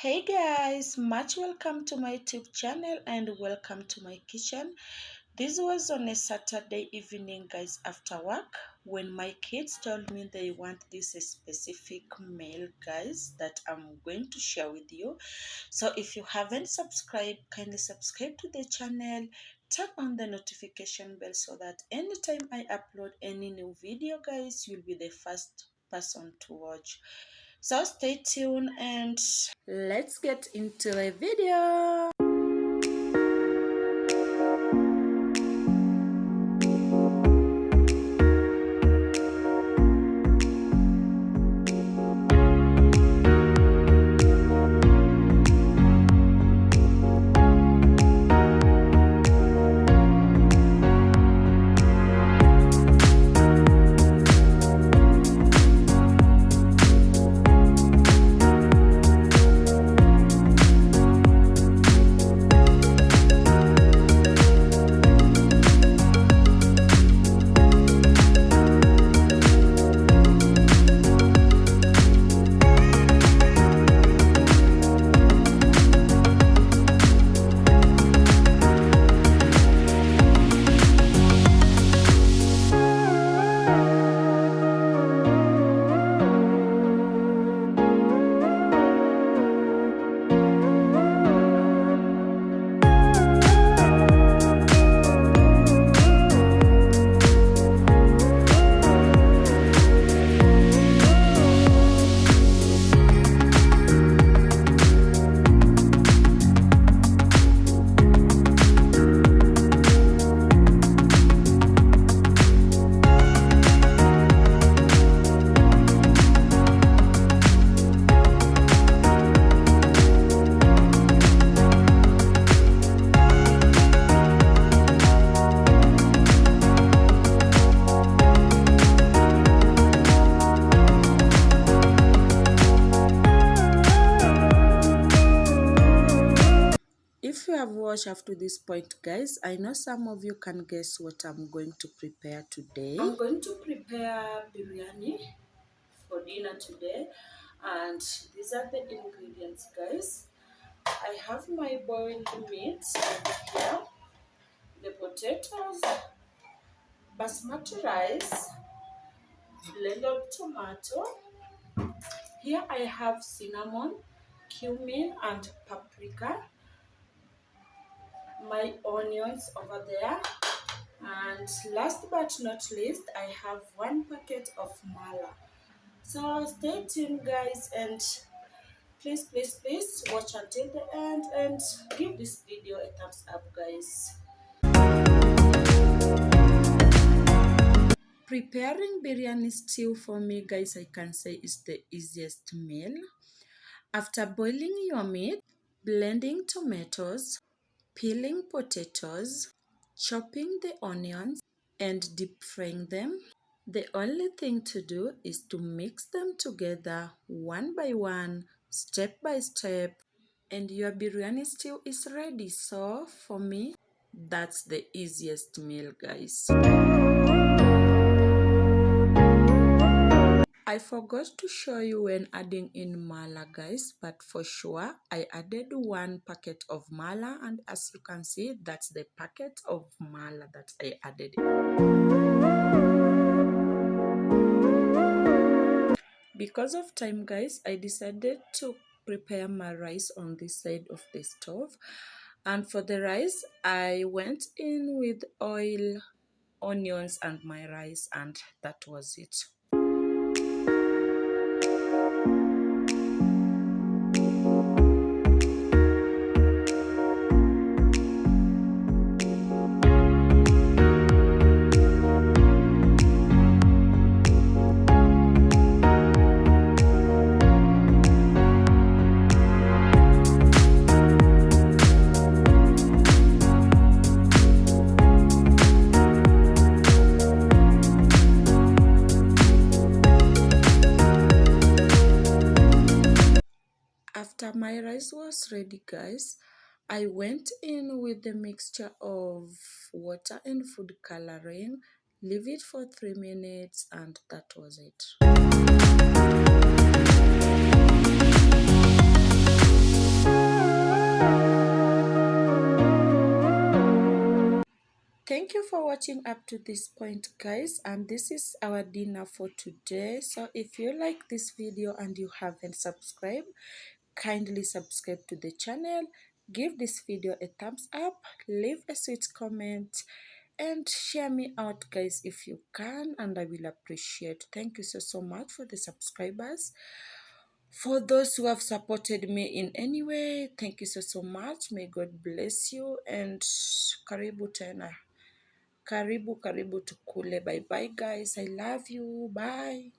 Hey guys, much welcome to my YouTube channel and welcome to my kitchen. This was on a Saturday evening, guys, after work, when my kids told me they want this specific meal, guys, that I'm going to share with you. So if you haven't subscribed, kindly subscribe to the channel, tap on the notification bell so that anytime I upload any new video, guys, you'll be the first person to watch. So stay tuned and let's get into the video. If you have watched up to this point, guys, I know some of you can guess what I'm going to prepare today. I'm going to prepare biryani for dinner today, and these are the ingredients, guys. I have my boiled meat over here, the potatoes, basmati rice, blended tomato. Here I have cinnamon, cumin, and paprika. My onions over there, and last but not least, I have 1 packet of mala. So stay tuned, guys, and please watch until the end and give this video a thumbs up, guys. Preparing biryani stew for me, guys, I can say is the easiest meal. After boiling your meat, blending tomatoes, peeling potatoes, chopping the onions, and deep frying them, the only thing to do is to mix them together one by one, step by step, and your biryani stew is ready. So for me, that's the easiest meal, guys. I forgot to show you when adding in mala, guys, but for sure I added 1 packet of mala, and as you can see, that's the packet of mala that I added. Because of time, guys, I decided to prepare my rice on this side of the stove, and for the rice I went in with oil, onions, and my rice, and that was it. After my rice was ready, guys, I went in with the mixture of water and food coloring, leave it for 3 minutes, and that was it. for watching up to this point, guys, and this is our dinner for today. So if you like this video and you haven't subscribed, kindly subscribe to the channel, give this video a thumbs up, leave a sweet comment, and share me out, guys, if you can, and I will appreciate. Thank you so much for the subscribers. For those who have supported me in any way, thank you so much. May God bless you, and karibu tena. Karibu tukule. Bye bye, guys. I love you. Bye.